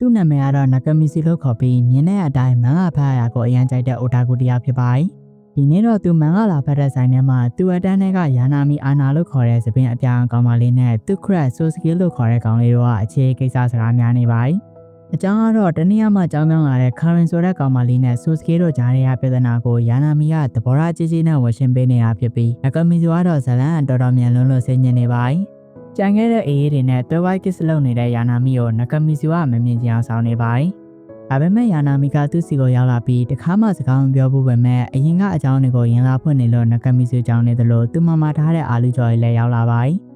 သူ့နာမည်ကတော့ Nakamizu လို့ခေါ်ပြီးမြင်တဲ့အတိုင်းမန်ဂဖတ်ရကိုအရန်ကြိုက်တဲ့ Otaku တယောက်ဖြစ်ပါတယ်။ဒီနေ့တော့သူမန်ဂလာဖတ်တဲ့ဆိုင်ထဲမှာသူအတန်းထဲကယာနာမီအာနာလို့ခေါ်တဲ့သပင်အပြောင်ကောင်မလေးနဲ့သူခရက်ဆိုစကီလို့ခေါ်တဲ့ကောင်လေးတို့ကအခြေကိစ္စစကားများနေပါတယ်။အကြောင်းကတော့တနေ့မှကြောင်းပြောင်းလာတဲ့ Karen ဆိုတဲ့ကောင်မလေးနဲ့ဆိုစကီတို့ကြားရတဲ့ပြဿနာကိုယာနာမီကသဘောထားကြီးကြီးနဲ့ဝရှင်းပေးနေတာဖြစ်ပြီး Nakamizu ကတော့ဇလန်တော်တော်မြန်လွန်းလို့စိတ်ညစ်နေပါတယ်။ကြံခဲ့တဲ့အေးအေးတွေနဲ့တွဲဝိုင်းကစ်လုပ်နေတဲ့ယာနာမီကို Nakamizu ကမမြင်ချင်အောင်ဆောင်နေပါတယ်။ဒါပေမဲ့ယာနာမီကသူ့စီကိုရောက်လာပြီးတခါမှစကားမပြောဘူးပဲမဲ့အရင်ကအကြောင်းတွေကိုရင်လာဖွင့်နေလို့ Nakamizu ကြောင်းနေတယ်လို့သူမမှာထားတဲ့အာလူကျော်ကြီးလည်းရောက်လာပါတယ်။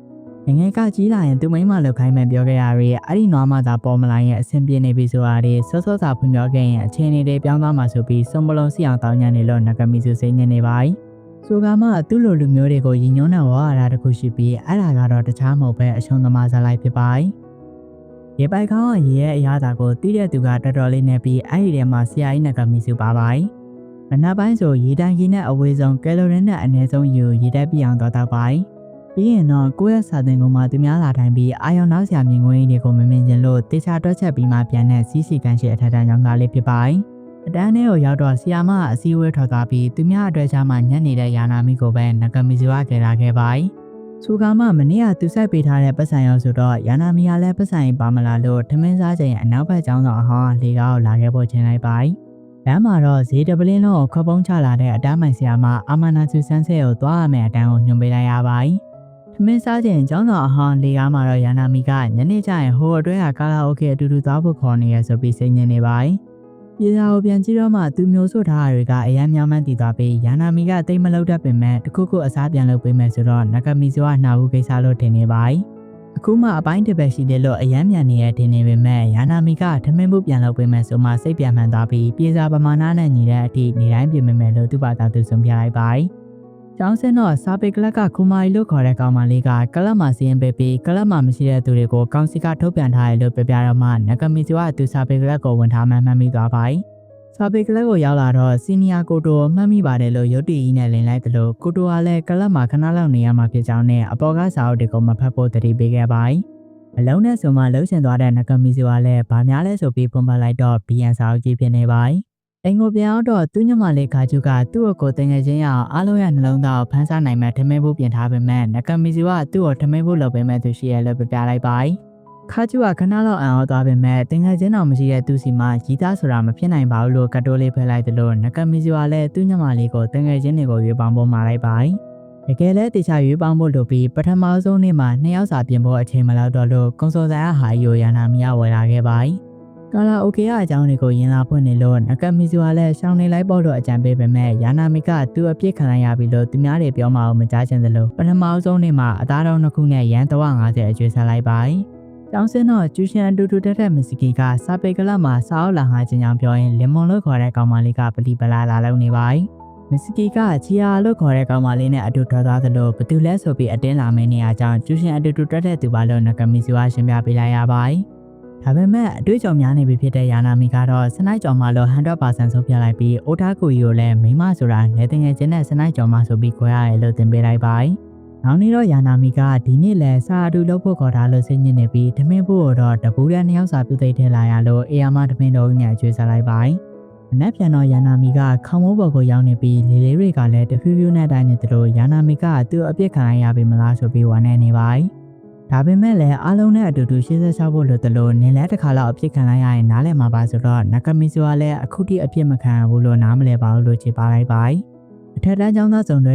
ငယ်ကကြီးလာရင်သူမိမလောက်ခိုင်းမှပြောခဲ့ရပြီးအဲ့ဒီနွားမသာပေါ်မလာရင်အဆင်ပြေနေပြီဆိုတာတွေစောစောသာဖွင့်ပြောခဲ့ရင်အခြေအနေတွေပြောင်းသွားမှဆိုပြီးစုံပလုံးစီအောင်တောင်းညံနေလို့ Nakamizu စိတ်ညစ်နေပါတယ်။ဆိုကမှသူ့လိုလူမျိုးတွေကိုရည်ညွှန်းတဲ့ဝါရတာတစ်ခုရှိပြီးအဲ့ဒါကတော့တခြားမဟုတ်ပဲအရှုံးသမားဇာတ်လိုက်ဖြစ်ပါတယ်။ရေပိုက်ကောင်းရေရဲ့အရာသာကိုတီးတဲ့သူကတော်တော်လေးနေပြီးအဲ့ဒီထဲမှာဆရာကြီး Nakamizu ပါပါတယ်။မနက်ပိုင်းဆိုရေတန်းကြီးနဲ့အဝေးဆုံးကယ်လိုရီနဲ့အနည်းဆုံးယူရေတက်ပြအောင်တော့ပါတယ်။ပြီးရင်တော့ကိုယ့်ရဲ့စာသင်ကုန်းမှာသူများလာတိုင်းပြီးအာရုံနောက်ဆရာမြင်ကွင်းတွေကိုမမြင်ချင်လို့တေချာတွက်ချက်ပြီးမှပြန်တဲ့စီးစီကန်းရှိအထက်တန်းကျောင်းသားလေးဖြစ်ပါတယ်။အတန်းထဲကိုရောက်တော့ဆီယာမကအစည်းအဝေးထွက်သွားပြီးသူများအတွက်ချမှညက်နေတဲ့ယာနာမီကိုပဲ Nakamizu ကကြလာခဲ့ပါတယ်။ဆိုကမှမနေ့ကသူစိုက်ပေးထားတဲ့ပတ်စံရောက်ဆိုတော့ယာနာမီကလည်းပတ်စံရင်ပါမလာလို့ထမင်းစားချိန်အနောက်ဘက်ကျောင်းဆောင်အဟောင်းလေကားကိုလာခဲ့ဖို့ချိန်လိုက်ပါတယ်။လမ်းမှာတော့ဈေးတပလင်းလုံးကိုခွက်ပုံးချလာတဲ့အတန်းမိုင်ဆီယာမအာမနာစုစန်းဆဲကိုသွားရမယ်အတန်းကိုညွှန်ပေးလိုက်ရပါတယ်။ထမင်းစားချိန်ကျောင်းဆောင်အဟောင်းလေကားမှာတော့ယာနာမီကညနေကျရင်ဟိုအတွဲကကာလာအိုကေအတူတူသွားဖို့ခေါ်နေရဆိုပြီးစိတ်ညစ်နေပါတယ်။ပြည်သာကိုပြန်ကြည့်တော့မှသူမျိုးဆိုထားတာတွေကအရန်များမှန်းတည်သွားပြီးယာနာမီကတိတ်မလောက်တတ်ပင်မဲ့တခုခုအစားပြန်လုပ်ပေးမယ်ဆိုတော့ Nakamizu ကနှာဘူးကိစ္စလို့ထင်နေပါတယ်။အခုမှအပိုင်းတစ်ပဲရှိတယ်လို့အရန်မြန်နေရထင်နေပေမဲ့ယာနာမီကထမင်းမှုပြန်လုပ်ပေးမယ်ဆိုမှစိတ်ပြန်မှန်သွားပြီးပြည်သာပမာဏနဲ့ညီတဲ့အထိနေတိုင်းပြင်မယ်လို့သူ့ဘာသာသူဆုံးပြလိုက်ပါတယ်။ကျောင်းစင်းတော့စာပေကလပ်ကကူမာရီလို့ခေါ်တဲ့ကောင်မလေးကကလပ်မှာစီရင်ပေးပြီးကလပ်မှာမရှိတဲ့သူတွေကိုကောင်စီကထုတ်ပြန်ထားတယ်လို့ပြပြတော့မှ Nakamizu ကသူစာပေကလပ်ကိုဝန်ထားမှန်းမိသွားပါတယ်။စာပေကလပ်ကိုရောက်လာတော့စီနီယာကိုတိုမှတ်မိပါတယ်လို့ရုတ်တည်ကြီးနဲ့လင်လိုက်တယ်လို့ကိုတိုကလည်းကလပ်မှာခဏလောက်နေရမှာဖြစ်ကြောင်းနဲ့အပေါ်ကစာအုပ်တွေကိုမဖတ်ဖို့တတိပေးခဲ့ပါတယ်။အလုံးနဲ့ဆိုမှလှုပ်ရှင်သွားတဲ့ Nakamizu ကလည်းဗာများလဲဆိုပြီးပုံမှန်လိုက်တော့ BN စာအုပ်ကြီးဖြစ်နေပါတယ်။အိမ်ကိုပြန်အောင်တော့သူ့ညမလေးခါကျူကသူ့ကိုတင်ငယ်ချင်းရအောင်အားလုံးရဲ့နှလုံးသားကိုဖန်ဆားနိုင်မဲ့ထမင်းဖို့ပြင်ထားပေမဲ့ Nakamizu ကသူ့ကိုထမင်းဖို့လုပ်ပေးမဲ့သူရှိရလို့ပြပြလိုက်ပါတယ်။ခါကျူကခဏလောက်အံ့ဩသွားပေမဲ့တင်ငယ်ချင်းတော်မရှိတဲ့သူစီမှာရီသားဆိုတာမဖြစ်နိုင်ပါဘူးလို့ကတ်တိုးလေးဖယ်လိုက်တယ်လို့ Nakamizu ကလည်းသူ့ညမလေးကိုတင်ငယ်ချင်းတွေကိုရွေးပေါင်းဖို့မှာလိုက်ပါတယ်။တကယ်လဲတေချာရွေးပေါင်းဖို့လုပ်ပြီးပထမဆုံးနေ့မှာ2ယောက်စာပြင်ဖို့အချိန်မလောက်တော့လို့ကွန်ဆိုဆိုင်အဟာယိုယာနာမီယာဝယ်လာခဲ့ပါတယ်။ကာလာအိုကေအကြောင်းတွေကိုရင်လာဖွင့်နေလို့ Nakamizu ကလည်းရှောင်းနေလိုက်ဖို့လို့အကြံပေးပေမဲ့ယာနာမီကသူ့အပြစ်ခံလိုက်ရပြီလို့သူများတွေပြောမှအောင်မကြားချင်သလိုပထမဆုံးနေ့မှာအသားတော်နှစ်ခုနဲ့ရန်350အကျွေးဆက်လိုက်ပါတယ်။ကျောင်းစင်းတော့ကျူရှင်အတူတူတက်တဲ့မစ္စကီကစာပေကလပ်မှာစာအုပ်လာငှားခြင်းကြောင့်ပြောရင်လင်မွန်လို့ခေါ်တဲ့ကောင်မလေးကပလီပလာလာလုံးနေပါတယ်။မစ္စကီကချီယာလို့ခေါ်တဲ့ကောင်မလေးနဲ့အတူထွက်သွားသလိုဘသူလဲဆိုပြီးအတင်းလာမင်းနေရကြောင်းကျူရှင်အတူတူတက်တဲ့သူပါလို့ Nakamizu ကရှင်းပြပေးလိုက်ရပါတယ်။ဒါပေမဲ့အတွေ့အကြုံများနေပြီဖြစ်တဲ့ယာနာမီကတော့စနိုက်ကြော်မလို့ 100% ဆုံးဖြတ်လိုက်ပြီးအိုတာကူကြီးကိုလည်းမိမဆိုတာငယ်တင်ငယ်ချင်းနဲ့စနိုက်ကြော်မဆိုပြီးခွဲရတယ်လို့သင်ပေးလိုက်ပါတယ်။နောက်နေ့တော့ယာနာမီကဒီနေ့လဲစာအတူလုပ်ဖို့ခေါ်တာလို့စိတ်ညစ်နေပြီးထမင်းဖို့တော့တပူးတဲ့2ယောက်စာပြုတ်သိမ်းထည့်လာရလို့အေယာမထမင်းတော်ကြီးနဲ့အကျွေးစားလိုက်ပါတယ်။မနက်ပြန်တော့ယာနာမီကခေါင်းမိုးပေါ်ကိုရောက်နေပြီးလေလေးတွေကလည်းတဖြူးဖြူးနဲ့တိုင်းနေတယ်လို့ယာနာမီကသူ့အပြစ်ခံရပြီမလားဆိုပြီးဝမ်းနေပါတယ်။ဒါပေမဲ့လည်းအားလုံးနဲ့အတူတူ86ဖို့လို့တလို့နင်လဲတစ်ခါလောက်အပြစ်ခံလိုက်ရရင်နားလည်မှာပါဆိုတော့ Nakamizu ကလည်းအခုထိအပြစ်မခံဘူးလို့နားမလဲပါဘူးလို့ခြေပါလိုက်ပါတယ်။အထက်တန်းကျောင်းသားစုံတွေ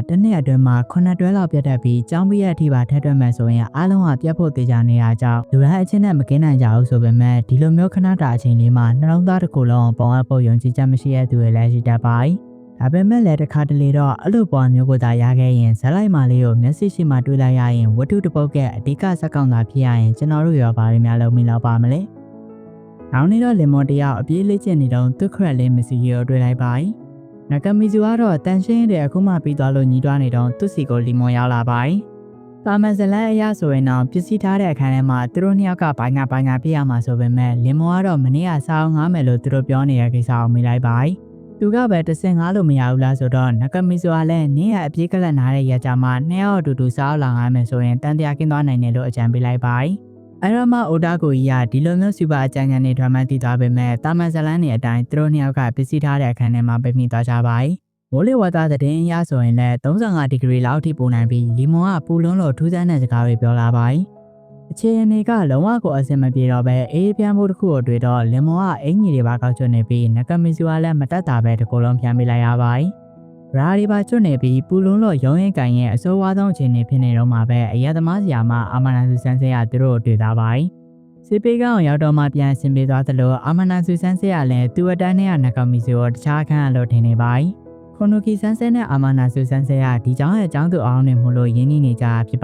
ကတနေ့အတွင်းမှာ9တွဲလောက်ပြတ်တတ်ပြီးကျောင်းပြည့်အထိပါထက်တွက်မယ်ဆိုရင်အားလုံးကပြတ်ဖို့တေချာနေရကြောင်းလူတိုင်းအချင်းနဲ့မကင်းနိုင်ကြဘူးဆိုပေမဲ့ဒီလိုမျိုးခဏတာအချိန်လေးမှာနှလုံးသားတစ်ခုလုံးပုံအပ်ဖို့ယုံကြည်ချက်မရှိတဲ့သူတွေလည်းရှိတတ်ပါတယ်။ဒါပေမဲ့လည်းတစ်ခါတလေတော့အဲ့လိုပေါ်မျိုးကိုသာရခဲ့ရင်ဇက်လိုက်မာလေးကိုမျက်စိရှိမှတွေ့လိုက်ရရင်ဝတ္ထုတစ်ပုဒ်ကအဓိကစက်ကောင်သာဖြစ်ရရင်ကျွန်တော်တို့ရောဘာတွေများလုံးမိလောက်ပါမလဲ။နောက်နေ့တော့လင်မွန်တယောက်အပြေးလေးကျင်နေတော့သူ့ခရက်လေးမစီကိုတွေ့လိုက်ပါတယ်။ Nakamizu ကတော့တန်ရှင်းတဲ့အခုမှပြီးသွားလို့ညီးတွားနေတော့သူ့စီကိုလီမွန်ရောက်လာပါတယ်။တာမန်ဇလန်အရာဆိုရင်တော့ပစ္စည်းထားတဲ့အခန်းထဲမှာသူတို့နှစ်ယောက်ကပိုင်းကပြရမှာဆိုပေမဲ့လင်မွန်ကတော့မနေ့ကစာအုပ်ငားမယ်လို့သူတို့ပြောနေတဲ့ကိစ္စကိုမေးလိုက်ပါတယ်။သူကပဲတဆင်ငားလို့မရဘူးလားဆိုတော့ Nakamizu ကလည်းနင်းရအပြေးကလပ်နားတဲ့ရကြမှာ2ယောက်အတူတူစာအုပ်လာငားမယ်ဆိုရင်တန်တရားကင်းသွားနိုင်တယ်လို့အကြံပေးလိုက်ပါတယ်။ အဲ့တော့မှအိုတာကိုကြီးကဒီလိုမျိုးစူပါအကြံဉာဏ်တွေထွန်းမှန်းသိသွားပေမဲ့တာမန်ဇလန်းတွေအတိုင်းသူတို့နှစ်ယောက်ကပစ္စည်းထားတဲ့အခန်းထဲမှာပိတ်မိသွားကြပါမိုးလေဝသသတင်းအရဆိုရင်လည်း35ဒီဂရီလောက်ထိပိုနိုင်ပြီးလီမွန်ကပူလွန်းလို့ထူးဆန်းတဲ့စကားတွေပြောလာအခြေအနေကလုံးဝကိုအဆင်မပြေတော့ပဲအေးပြန်ဖို့တခုကိုတွေ့တော့လင်မွန်ကအင်ကြီးတွေပါကောက်ချွတ်နေပြီးနကမီဆူကလည်းမတက်တာပဲတကူလုံးပြန်ပေးလိုက်ရရာဒီပါချွတ်နေပြီးပူလွန်းလို့ရုံးရင်ကန်ရဲ့အဆိုးဝါးဆုံးအခြေအနေဖြစ်နေတော့မှပဲအရသမားစီယာမအာမနာစုဆန်းစရာသူတို့တွေ့တာစစ်ပေးကောင်ရောက်တော့မှပြန်ဆင်ပြေသွားသလိုအာမနာစုဆန်းစရာလည်းသူ့အတန်းနဲ့နကမီဆူကိုတခြားခန်းအလို့ထင်နေခွန်နူကီဆန်းစဲနဲ့အာမနာစုဆန်းစရာဒီเจ้าရဲ့အကြောင်းသူအောင်နေမှုလို့ရင်းနှီးနေကြဖြစ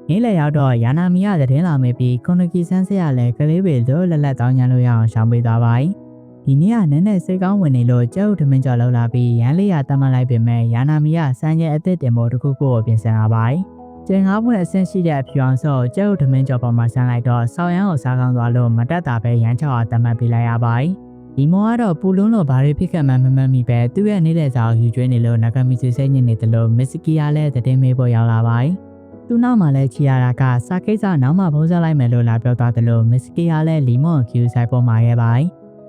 ်နေ့လည်ရောက်တော့ယာနာမီရသတင်းလာမေးပြီးခွန်နူကီဆန်းစရာလည်းကလေးပဲတို့လက်လက်တောင်းညံလို့ရအောင်ရှောင်ပေးသွားဒီနေ့ကနည်းနည်းစိတ်ကောင်းဝင်နေလို့ကြောက်ထမင်းကြော်လောက်လာပြီးရန်လေးရတတ်မှတ်လိုက်ပေမဲ့ယာနာမီရစမ်းရဲ့အသက်တင်ဖို့တခုခုကိုပြင်ဆင်လာကျင်ငါးပွင့်အဆင့်ရှိတဲ့အဖြူအောင်စောကြောက်ထမင်းကြော်ပေါ်မှာဆန်းလိုက်တော့ဆောင်းရန်ကိုစားကောင်းသွားလို့မတက်တာပဲရန်ချောက်အောင်တတ်မှတ်ပေးလိုက်ရဒီမောကတော့ပူလွန်းလို့ဘာတွေဖြစ်ခဲ့မှမမှန်မိပဲသူ့ရဲ့နေတဲ့စာကိုယူကျွေးနေလို့နဂမီစီစိတ်ညစ်နေတယ်လို့မစ္စကီယာလည်းသတင်းမေးဖို့ရောက်လာသူနောက်မှာလည်းချီရတာကစာကိစ္စနောက်မှဖုံးဆက်လိုက်မယ်လို့လာပြောသွားတယ်လို့မစ္စကီယာလည်းလီမွန်ကျူဆိုင်ပေါ်မှာရဲ့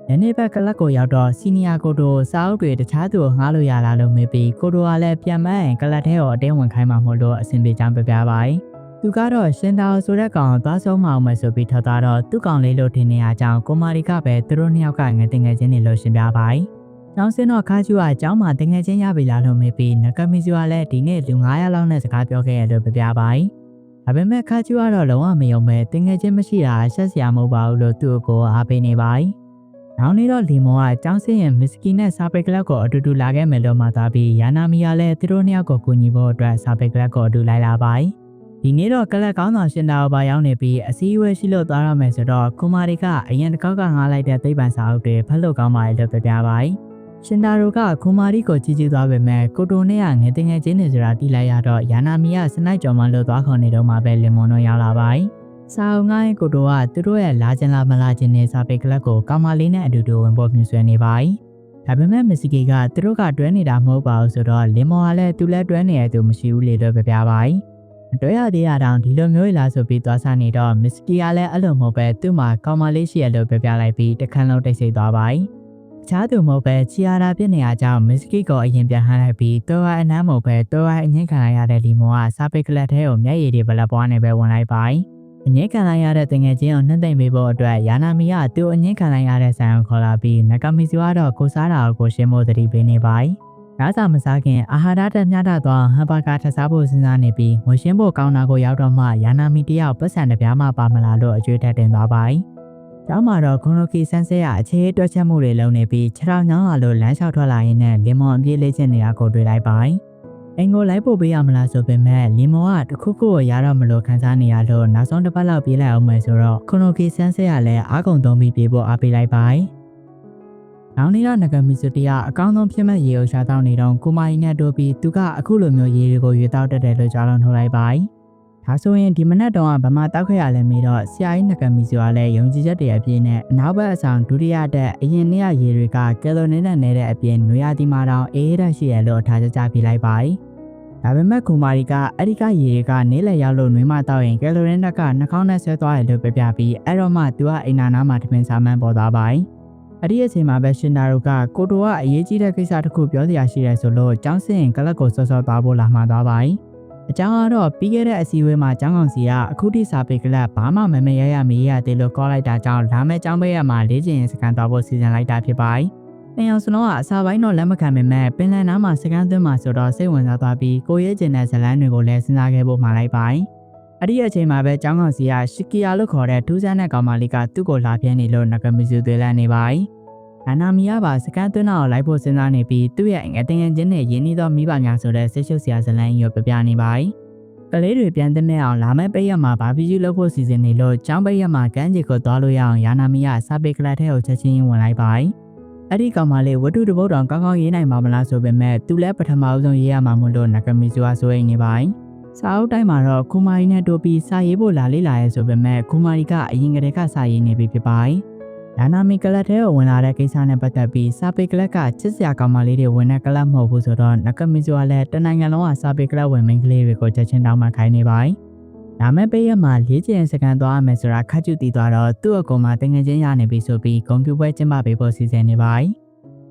ယနေ့ဘက်ကလပ်ကိုရောက်တော့စီနီယာကိုတိုစာအုပ်တွေတခြားသူကိုငှားလို့ရလာလို့မေးပြီးကိုတိုကလည်းပြန်မရင်ကလပ်ထဲကိုအတင်းဝင်ခိုင်းမှာမဟုတ်လို့အဆင်ပြေကြောင်းပြသူကတော့ရှင်တာဆိုတဲ့ကောင်သွားဆုံးမအောင်မယ်ဆိုပြီးထောက်တော့သူ့ကောင်လေးလို့ထင်နေရကြောင်းကိုမာရီကပဲသူတို့နှစ်ယောက်ကငယ်တင်ငယ်ချင်းတွေလို့ရှင်းပြကျောင်းစင်းတော့ခါကျူကကျောင်းမှာတင်ငယ်ချင်းရပြီလားလို့မေးပြီးနကမီဇူကလည်းဒီနေ့လူ900လောက်နဲ့စကားပြောခဲ့ရလို့ပြဒါပေမဲ့ခါကျူကတော့လုံးဝမယုံပဲတင်ငယ်ချင်းမရှိတာဆက်စရာမဟုတ်ပါဘူးလို့သူ့ကိုအားပေးနေနောက်နေ့တော့လီမွန်ကကျောင်းစင်းရဲ့မစ္စကီနဲ့စာပေကလပ်ကိုအတူတူလာခဲ့မယ်လို့မှသာပြီးယာနာမီကလည်းသူတို့နှစ်ယောက်ကိုကူညီဖို့အတွက်စာပေကလပ်ကိုအတူလိုက်လာဒီနေ့တော့ကလပ်ကောင်းဆောင်ရှင်တာဘာရောက်နေပြီးအစည်းအဝေးရှိလို့သွားရမယ်ဆိုတော့ကိုမာရီကအရင်တစ်ခေါက်ကငားလိုက်တဲ့သိပ္ပံစာအုပ်တွေဖတ်လို့ကောင်းပါလေလို့ပြရှင်တာတို့ကကိုမာရီကိုကြည့်ကြည့်သွားပေမဲ့ကိုတိုနဲ့ငယ်တင်ငယ်ချင်းနေဆိုတာတီးလိုက်ရတော့ယာနာမီကစနိုက်ကြော်မှလို့သွားခေါ်နေတော့မှပဲလင်မွန်တို့ရောက်လာစာအုပ်ငိုင်းကိုတိုကသူတို့ရဲ့လာခြင်းလားမလာခြင်းနဲ့စာပေကလပ်ကိုကောင်မလေးနဲ့အတူတူဝင်ပေါ်မြှဆွဲနေဒါပေမဲ့မစ္စကီကသူတို့ကတွဲနေတာမဟုတ်ပါဘူးဆိုတော့လင်မွန်ကလည်းသူလည်းတွဲနေရသူမရှိဘူးလေလို့ပြတွဲရသေးရတောင်ဒီလိုမျိုးလာဆိုပြီးသွားစားနေတော့မစ္စကီကလည်းအဲ့လိုမဟုတ်ပဲသူ့မှာကောင်မလေးရှိရလို့ပြလိုက်ပြီးတခန်းလုံးတိတ်ဆိတ်သွားအခြားသူမဟုတ်ပဲချီယာတာဖြစ်နေရကြောင်းမစ္စကီကိုအရင်ပြန်ဟမ်းလိုက်ပြီးတော်အနမ်းမဟုတ်ပဲတော်အငင်းခံရတဲ့လီမွန်ကစာပေကလပ်ထဲကိုမျက်ရည်တွေဘလက်ပွားနေပဲဝင်လိုက်အငင်းခံရတဲ့တငယ်ချင်းကိုနှိမ့်သိမ့်ပေးဖို့အတွက်ယာနာမီကသူ့အငင်းခံရတဲ့ဆိုင်ကိုခေါ်လာပြီးနကမီစီကတော့ကိုစားတာကိုရှင်းဖို့တတိပေးနေဒါစာမစားခင်အာဟာရတက်မျှတသွားဟမ်ဘာဂါထစားဖို့စဉ်းစားနေပြီးငွေရှင်းဖို့ကောင်းတာကိုရောက်တော့မှယာနာမီတယောက်ပတ်စံတစ်ပြားမှပါမလာလို့အကျွေးတက်တင်သွားကျောင်းမှာတော့ခွန်လိုကီဆန်းစဲရအခြေတွက်ချက်မှုတွေလုပ်နေပြီးခြေထောက်ညောင်းလာလို့လမ်းလျှောက်ထွက်လာရင်းနဲ့လင်မွန်အပြေးလေးချင်းနေတာကိုတွေ့လိုက်အင်ကိုလိုက်ပို့ပေးရမလားဆိုပေမဲ့လီမွန်ကတခုခုကိုရတော့မလို့ခန်းစားနေရလို့နောက်ဆုံးတစ်ပတ်လောက်ပြေးလိုက်အောင်မယ်ဆိုတော့ခွန်လိုကီဆန်းစဲရလည်းအားကုန်သုံးပြီးပြေးဖို့အားပေးလိုက်နောက်နေ့တော့နဂမီစတီယာအကောင်းဆုံးဖြစ်မဲ့ရေကိုရှာတောင်းနေတော့ကိုမာရီနဲ့တိုးပြီးသူကအခုလိုမျိုးရေတွေကိုရွေတောက်တတ်တယ်လို့ကြားလုံးထုတ်လိုက်ဒါဆိုရင်ဒီမနက်တော့ဗမာတောက်ခဲ့ရလဲမေးတော့ဆရာကြီးနဂမီဆိုတာလည်းယုံကြည်ချက်တွေအပြည့်နဲ့အနောက်ဘက်အဆောင်ဒုတိယတက်အရင်နေ့ကရေတွေကကယ်လိုရီနဲ့နေတဲ့အပြင်နွေရာသီမှာတော့အေးရရှိရလို့ထားကြကြပြလိုက်ဒါပေမဲ့ကိုမာရီကအဲ့ဒီကရေတွေကနေလည်ရောက်လို့နွေးမတောက်ရင်ကယ်လိုရီနဲ့ကနှာခေါင်းနဲ့ဆွဲသွားတယ်လို့ပြပြီးအဲ့တော့မှသူကအိမ်နာနာမှာတမင်စာမှန်းပေါ်သွားအဲ့ဒီအချိန်မှာပဲရှင်တာတို့ကကိုတိုကအရေးကြီးတဲ့ကိစ္စတစ်ခုပြောစရာရှိတယ်ဆိုလို့ကျောင်းစင်ကလပ်ကိုစောစောသွားဖို့လာမှသွားအကြောင်းကတော့ပြီးခဲ့တဲ့အစည်းအဝေးမှာကျောင်းကောင်စီကအခုထိစာပေကလပ်ဘာမှမမေ့ရမေးရသေးလို့ခေါ်လိုက်တာကြောင့်လာမယ့်ကျောင်းပေးရမှာလေ့ကျင့်စကန်သွားဖို့စီစဉ်လိုက်တာဖြစ်နှစ်ယောက်စလုံးကအစာပိုင်းတော့လက်မခံပေမဲ့ပင်လယ်နားမှာစကန်သွင်းမှာဆိုတော့စိတ်ဝင်စားသွားပြီးကိုရဲကျင်တဲ့ဇလန်းတွေကိုလည်းစဉ်းစားခဲ့ဖို့မှာလိုက်အဲ့ဒီအချိန်မှာပဲကျောင်းကောင်စီကရှီကီယာလို့ခေါ်တဲ့ထူးဆန်းတဲ့ကောင်မလေးကသူ့ကိုလာပြင်းနေလို့နဂမီစုသွေးလန်းနေအနာမီယာပါစကန်သွင်းတော့လိုက်ဖို့စဉ်းစားနေပြီးသူ့ရဲ့ငတင်ငယ်ချင်းနဲ့ရင်းနှီးသောမိဘများဆိုတဲ့ဆိတ်ရှုပ်စရာဇလန်းကြီးကိုပြနေကလေးတွေပြန်တင်နေအောင်လာမယ့်ပိတ်ရမှာဘာဘီကျူလုပ်ဖို့စီစဉ်နေလို့ကျောင်းပိတ်ရမှာကန်းကြီးကိုသွားလို့ရအောင်ယာနာမီယာစာပေကလပ်ထဲကိုချက်ချင်းဝင်လိုက်အဲ့ဒီကောင်မလေးဝတ္ထုတပုတ်တောင်ကောင်းကောင်းရေးနိုင်မှာမလားဆိုပေမဲ့သူလည်းပထမဆုံးရေးရမှာမို့လို့နဂမီဇူကဆိုရင်နေစာအုပ်တိုင်းမှာတော့ကူမာရီနဲ့တိုးပြီးစာရေးဖို့လာလေ့လာရဲဆိုပေမဲ့ကူမာရီကအရင်ကတည်းကစာရေးနေပြီဖြစ်ယာနာမီကလပ်ထဲကိုဝင်လာတဲ့ကိစ္စနဲ့ပတ်သက်ပြီးစာပေကလပ်ကချစ်စရာကောင်မလေးတွေဝင်တဲ့ကလပ်မဟုတ်ဘူးဆိုတော့နဂမီဇူကလည်းတနိုင်ငံလုံးကစာပေကလပ်ဝင်မိန်းကလေးတွေကိုချက်ချင်းတောင်းမှခိုင်းနေ ဒါမဲ့ပေးရမှာ၄ကျင်စကန်သွားမယ်ဆိုတာခက်ကျူတည်သွားတော့သူ့အကောင်မှာတင်ငယ်ချင်းရနေပြီဆိုပြီးဂုံပြူပွဲကျင်းပပေးဖို့စီစဉ်နေပါ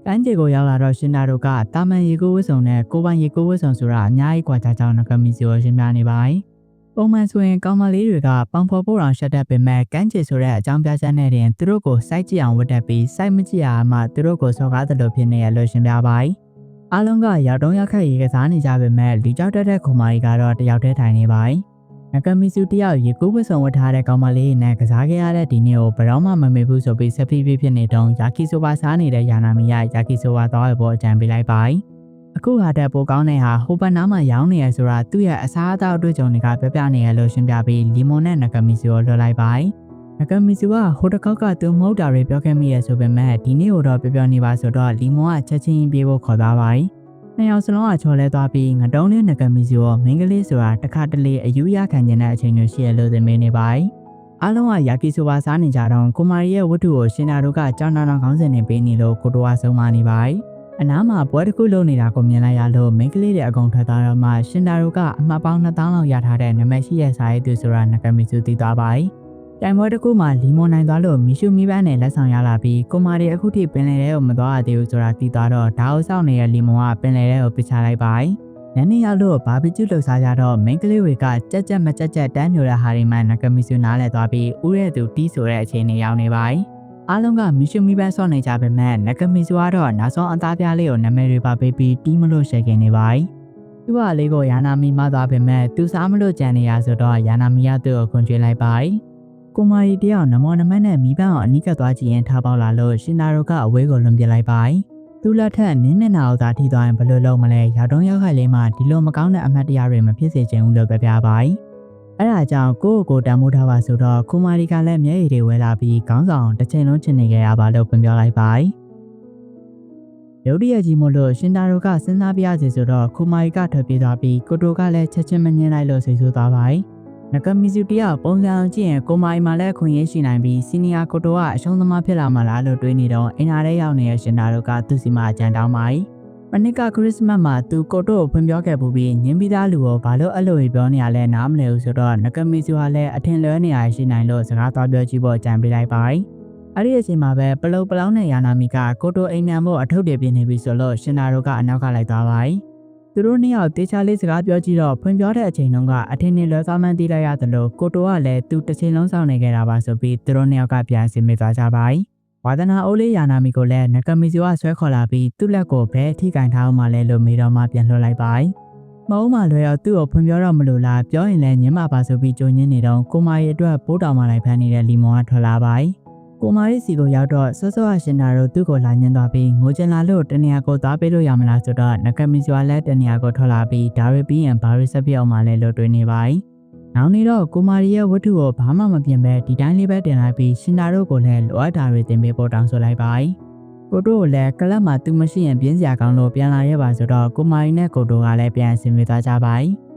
ကမ်းခြေကိုရောက်လာတော့ရှင်နာတို့ကတာမန်ရေကိုဝတ်စုံနဲ့ကိုပိုင်ရေကိုဝတ်စုံဆိုတာအများကြီးကွာခြားကြောင်းနဂမီစီကိုရှင်းပြနေပါတယ်။ပုံမှန်ဆိုရင်ကောင်မလေးတွေကပေါင်ဖော်ပို့အောင်ရှက်တတ်ပေမဲ့ကမ်းခြေဆိုတဲ့အကြောင်းပြချက်နဲ့တင်သူတို့ကိုစိုက်ကြည့်အောင်ဝတ်တက်ပြီးစိုက်မကြည့်ရမှသူတို့ကိုစော်ကားသလိုဖြစ်နေရလို့ရှင်းပြပါတယ်။အားလုံးကရောက်တုံးရောက်ခက်ရေကစားနေကြပေမဲ့လူကြောက်တက်တဲ့ခုမာကြီးကတော့တယောက်တည်းထိုင်နေပါတယ်။နဂမီစီတယောက်ရေကိုဝတ်စုံဝတ်ထားတဲ့ကောင်မလေးနဲ့ကစားခဲ့ရတဲ့ဒီနေ့ကိုဘယ်တော့မှမမေ့ဘူးဆိုပြီးဆက်ဖိဖိဖြစ်နေတော့ယာကီဆိုပါစားနေတဲ့ယာနာမီယာကီဆိုပါသွားရဖို့အကြံပေးလိုက်ပါတယ်။အခုဟာတဲ့ပိုကောင်းတဲ့ဟာဟိုဘက်နားမှာရောင်းနေရဆိုတာသူ့ရဲ့အစားအသောက်အတွေ့အကြုံတွေကပြပြနေရလို့ရှင်းပြပြီးလီမွန်နဲ့နဂမီစီကိုလွှတ်လိုက်ပါတယ်။နဂမီစီကဟိုတစ်ခေါက်ကသူမဟုတ်တာတွေပြောခဲ့မိရဆိုပေမဲ့ဒီနေ့တော့ပြောနေပါဆိုတော့လီမွန်ကချက်ချင်းပြေးဖို့ခေါ်သွားပါတယ်။နှစ်ယောက်စလုံးကချော်လဲသွားပြီးငတုံးလေးနဂမီစီကိုမင်းကလေးဆိုတာတစ်ခါတလေအယူရခံကျင်တဲ့အချိန်မျိုးရှိရလို့သမီးနေပါတယ်။အားလုံးကယာကီဆိုပါစားနေကြတော့ကိုမာရီရဲ့ဝတ္ထုကိုရှင်နာတို့ကကြောင်နာတော်ခေါင်းစဉ်နဲ့ပေးနေလို့ကိုတိုကဆုံးမနေပါတယ်။အနားမှာပွဲတစ်ခုလုပ်နေတာကိုမြင်လိုက်ရလို့မင်းကလေးတွေအကုန်ထွက်သွားတော့မှရှင်နာတို့ကအမှတ်ပေါင်း2000လောက်ရထားတဲ့နမရှိရဲ့စာရေးသူဆိုတာနဂမီစီသိသွားပါတယ်။တိုင်ပွဲတစ်ခုမှာလီမွန်နိုင်သွားလို့မီရှူမီပန်းနဲ့လက်ဆောင်ရလာပြီးကိုမာရီအခုထိပင်လယ်ထဲကိုမသွားရသေးဘူးဆိုတာသိသွားတော့ဒါအုပ်ဆောင်နေတဲ့လီမွန်ကပင်လယ်ထဲကိုပစ်ချလိုက်ပါတယ်။ညနေရောက်လို့ဘာဘီကျူလှုပ်ရှားကြတော့မင်းကလေးတွေကကြက်ကြက်မကြက်ကြက်တန်းညိုတဲ့ဟာတွေမှနဂမီစီနားလဲသွားပြီးဥရဲ့သူတီးဆိုတဲ့အချိန်နဲ့ရောက်နေပါတယ်။အားလုံးကမီရှူမီပန်းဆော့နေကြပေမဲ့နဂမီစီကတော့နောက်ဆုံးအသားပြားလေးကိုနာမည်တွေပါပေးပြီးတီးမလို့ရှယ်ခင်နေပါတယ်။သူ့ဟာလေးကိုယာနာမီမသွားပေမဲ့သူစားမလို့ကြံနေရဆိုတော့ယာနာမီကသူ့ကိုခွန်ကျွေးလိုက်ပါတယ်။ကိုမာရီတယောက်နမောနမနဲ့မိဘအောင်အနိကသွားကြည့်ရင်ထားပေါက်လာလို့ရှင်နာတို့ကအဝေးကိုလွန်ပြလိုက်ပါတယ်။သူ့လက်ထက်နင်းမျက်နှာကိုသာထိသွားရင်ဘယ်လိုလုပ်မလဲရောက်တုံးရောက်ခိုက်လေးမှဒီလိုမကောင်းတဲ့အမှတ်တရတွေမဖြစ်စေချင်ဘူးလို့ပြပြပါတယ်။အဲ့ဒါကြောင့်ကိုတန်မိုးထားပါဆိုတော့ကိုမာရီကလည်းမျက်ရည်တွေဝဲလာပြီးခေါင်းဆောင်တစ်ချိန်လုံးချင်နေခဲ့ရပါလို့ပြောလိုက်ပါတယ်။ရုတ်တရက်ကြီးမို့လို့ရှင်နာတို့ကစဉ်းစားပြရစီဆိုတော့ကိုမာရီကထွက်ပြေးသွားပြီးကိုတိုကလည်းချက်ချင်းမငင်းလိုက်လို့စိတ်ဆိုးသွားပါတယ်။နဂမီစီတယောက်ပုံစံကြည့်ရင်ကိုမာရီမှာလည်းခွင့်ရရှိနိုင်ပြီးစီနီယာကိုတိုကအရှုံးသမားဖြစ်လာမှလားလို့တွေးနေတော့အင်နာထဲရောက်နေတဲ့ရှင်နာတို့ကသူ့စီမှာအကြံတောင်းပါတယ်။မနစ်ကခရစ်စမတ်မှာသူကိုတိုကိုဖွင့်ပြောခဲ့ပူပြီးညင်ပြီးသားလူကိုဘာလို့အဲ့လိုပြောနေရလဲနားမလည်ဘူးဆိုတော့နဂမီစီကလည်းအထင်လွဲနေရရှိနိုင်လို့စကားသွားပြောကြည့်ဖို့အကြံပေးလိုက်ပါတယ်။အဲ့ဒီအချိန်မှာပဲပလောင်းနဲ့ယာနာမီကကိုတိုအိမ်မြန်ဖို့အထုပ်တွေပြင်နေပြီဆိုလို့ရှင်နာတို့ကအနောက်ကလိုက်သွားပါတယ်။သူတို့နှစ်ယောက်တေချာလေးစကားပြောကြည့်တော့ဖွင့်ပြောတဲ့အချိန်တုန်းကအထင်နဲ့လွဲသွားမှန်းသိလိုက်ရတယ်လို့ကိုတိုကလည်းသူတစ်ချိန်လုံးစောင့်နေခဲ့တာပါဆိုပြီးသူတို့နှစ်ယောက်ကပြန်ဆင်မိသွားကြပါတယ်။ဝါဒနာအိုးလေးယာနာမီကိုလည်းနဂမီစီကဆွဲခေါ်လာပြီးသူ့လက်ကိုဘဲအထိကင်ထားအောင်မှလဲလို့မေတော်မှပြန်လွှတ်လိုက်ပါတယ်။မအုံးမှလွယ်တော့သူ့ကိုဖွင့်ပြောတော့မလို့လားပြောရင်လည်းညင်းမပါဆိုပြီးကြိုညင်းနေတော့ကိုမာရီအတွက်ပိုးတောင်မှလိုက်ဖမ်းနေတဲ့လီမွန်ကထွက်လာပါတယ်။ကိုမာရီစီကိုရောက်တော့စောစောရှင်နာတို့သူ့ကိုလာညှင်းသွားပြီးငိုချင်လာလို့တနေရာကိုသွားပေးလို့ရမလားဆိုတော့နဂမီစီကလည်းတနေရာကိုထွက်လာပြီးဒါရီပြီးရင်ဘာရီဆက်ပြအောင်မှလဲလို့တွေးနေပါတယ်။နောက်နေတော့ကိုမာရီရဲ့ဝတ္ထုကိုဘာမှမပြင်ပဲဒီတိုင်းလေးပဲတင်လိုက်ပြီးရှင်နာတို့ကိုလည်းလိုအပ်တာတွေတင်ပေးဖို့တောင်းဆိုလိုက်ပါတယ်။ကိုတို့ကိုလည်းကလပ်မှာသူမရှိရင်ပြင်းစရာကောင်းလို့ပြန်လာရပါဆိုတော့ကိုမာရီနဲ့ကိုတို့ကလည်းပြန်ဆင်ပြေသွားကြပါတယ်။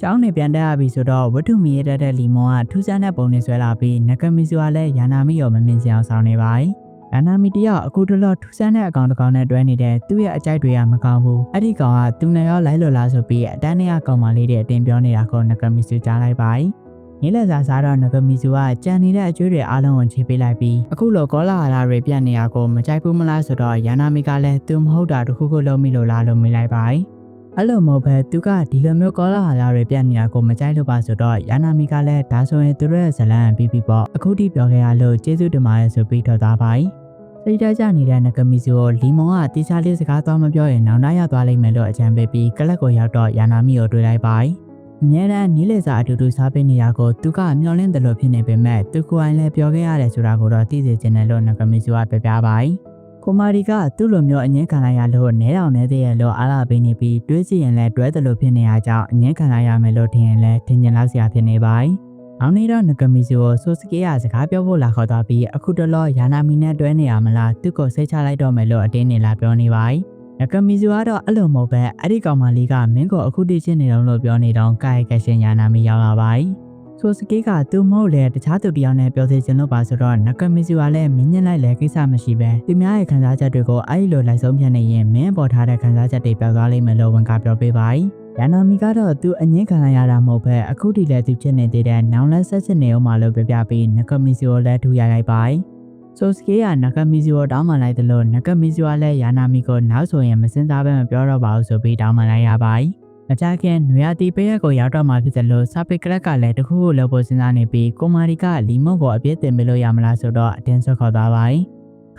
ကျောင်းနေပြန်တက်ရပြီဆိုတော့ဝတ္ထုမီရတဲ့လီမွန်ကထူးဆန်းတဲ့ပုံနဲ့ဆွဲလာပြီးနဂမီစီကလည်းယာနာမီကိုမမြင်ချင်အောင်ဆောင်နေပါတယ်။ယာနာမီတယောက်အခုတလောထူးဆန်းတဲ့အကောင်တစ်ကောင်နဲ့တွဲနေတဲ့သူ့ရဲ့အကြိုက်တွေကမကောင်းဘူး။အဲ့ဒီကောင်ကသူနဲ့ရောလိုက်လို့လားဆိုပြီးအတန်းထဲကကောင်မလေးတွေအတင်းပြောနေတာကိုနဂမီစီကြားလိုက်ပါတယ်။နေ့လည်စာစားတော့နဂမီစီကကြံနေတဲ့အကျွေးတွေအားလုံးကိုခြေပေးလိုက်ပြီးအခုလိုကောလာဟာလာတွေပြတ်နေရကိုမကြိုက်ဘူးမလားဆိုတော့ယာနာမီကလည်းသူမဟုတ်တာတခုခုလုံးမိလို့လားလို့မေးလိုက်ပါတယ်။အဲ့လိုမဟုတ်ပဲသူကဒီလိုမျိုးကောလာဟာလာတွေပြတ်နေတာကိုမကြိုက်လို့ပါဆိုတော့ယာနာမီကလည်းဒါဆိုရင်သူတို့ရဲ့ဇလန်ပြီးပေါ့အခုထိပြောခဲ့ရလို့ကျေးဇူးတင်ပါတယ်ဆိုပြီးထွက်သွားပါတယ်။စိတ်ဓာတ်ကျနေတဲ့နဂမီစီကိုလီမွန်ကတေချာလေးစကားသွားမပြောရင်နောက်နှရသွားလိမ့်မယ်လို့အကြံပေးပြီးကလပ်ကိုရောက်တော့ယာနာမီကိုတွေ့လိုက်ပါတယ်။အများနဲ့နီးလေစာအတူတူစားပေးနေတာကိုသူကမျောလင့်တယ်လို့ဖြစ်နေပေမဲ့သူကိုယ်တိုင်လည်းပြောခဲ့ရတယ်ဆိုတာကိုတော့သိစေချင်တယ်လို့နဂမီစီကပြောပြပါတယ်။ကိုမာရီကသူ့လိုမျိုးအငင်းခံလိုက်ရလို့နဲတော်နဲသေးရဲ့လို့အားလာပေးနေပြီးတွေးကြည့်ရင်လည်းတွဲတယ်လို့ဖြစ်နေရကြောင်းအငင်းခံလိုက်ရမယ်လို့ထင်ရင်လည်းထင်ကျင်လောက်စရာဖြစ်နေပါတယ်။နောက်နေ့တော့နဂမီစီကိုဆိုစကေးကစကားပြောဖို့လာခေါ်သွားပြီးအခုတလောယာနာမီနဲ့တွဲနေရမလားသူ့ကိုစိတ်ချလိုက်တော့မယ်လို့အတင်းနေလာပြောနေပါတယ်။နဂမီစီကတော့အဲ့လိုမဟုတ်ပဲအဲ့ဒီကောင်မလေးကမင်းကိုအခုတည်ချင်းနေတော့လို့ပြောနေတော့ကာယကရှင်ယာနာမီရောက်လာပါတယ်။ဆိုစကေးကသူမဟုတ်လေတခြားသူတယောက်နဲ့ပြောသေးချင်လို့ပါဆိုတော့နဂမီစီကလည်းမင်းညင်လိုက်လေကိစ္စမရှိပဲသူများရဲ့ခံစားချက်တွေကိုအဲ့လိုလိုက်ဆုံးပြနေရင်မင်းပေါ်ထားတဲ့ခံစားချက်တွေပြောက်သွားလိမ့်မယ်လို့ဝန်ကပြောပေးပါတယ် ယာနာမီကတော့သူအငင်းခံလိုက်ရတာမဟုတ်ပဲအခုထိလည်းသူဖြစ်နေသေးတဲ့နောင်လက်ဆက်စစ်နေအောင်မလို့ပြပြပြီးနဂမီစီကိုလည်းထူရရိုက်ပိုင်းဆိုစကေးကနဂမီစီကိုတောင်းပန်လိုက်တယ်လို့နဂမီစီကလည်းယာနာမီကိုနောက်ဆိုရင်မစင်စားပဲမပြောတော့ပါဘူးဆိုပြီးတောင်းပန်လိုက်ရပိုင်းမကြခင်နွေရာသီပေးရက်ကိုရောက်တော့မှဖြစ်တယ်လို့စာပေကလပ်ကလည်းတခုခုလုပ်ဖို့စဉ်းစားနေပြီးကိုမာရီကလီမွန်ကိုအပြည့်တင်ပေးလို့ရမလားဆိုတော့အတင်းဆွခေါ်သွားပိုင်း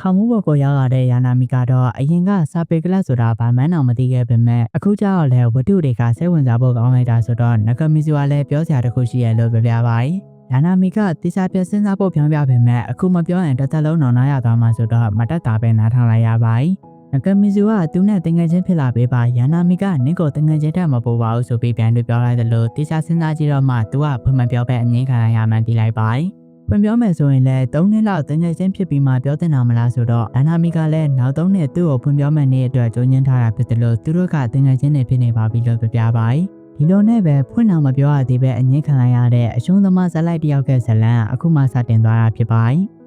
ခမှုဘော်ကိုရောက်လာတဲ့ယာနာမီကတော့အရင်ကစာပေကလပ်ဆိုတာဘာမှန်းတော့မသိခဲ့ပေမဲ့အခုကျတော့လည်းဝတ္ထုတွေကစိတ်ဝင်စားဖို့ကောင်းလိုက်တာဆိုတော့နဂမီစီကလည်းပြောစရာတခုရှိရလို့ပြောပြပိုင်းယာနာမီကတိကျပြစဉ်းစားဖို့ပြောင်းပြပေမဲ့အခုမပြောရင်တစ်သက်လုံးနောင်နာရသွားမှဆိုတော့မတက်တာပဲနားထောင်လိုက်ရပိုင်းနဂမီစီကသူနဲ့တင်ငယ်ချင်းဖြစ်လာပေးပါယာနာမီကနင့်ကိုတင်ငယ်ချင်းတက်မပို့ပါဘူးဆိုပြီးပြန်လို့ပြောလိုက်တယ်လို့တိကျစဉ်းစားကြည့်တော့မှသူကဖွင့်မပြောပဲအငင်းခံရမှန်းသိလိုက်ပိုင်းဖွင့်ပြောမယ်ဆိုရင်လည်း3နှစ်လောက်တင်ငယ်ချင်းဖြစ်ပြီးမှပြောတင်တာမလားဆိုတော့ယာနာမီကလည်းနောက်3နှစ်သူ့ကိုဖွင့်ပြောမယ်နေ့အတွက်ကြိုးညှင်းထားတာဖြစ်တယ်လို့သူတို့ကတင်ငယ်ချင်းတွေဖြစ်နေပါပြီလို့ပြောပြပိုင်းဒီလိုနဲ့ပဲဖွင့်အောင်မပြောရသေးပဲအငင်းခံရတဲ့အရှုံးသမားဇက်လိုက်တယောက်ကဇလန်အခုမှစတင်သွားတာဖြစ်ပါတယ်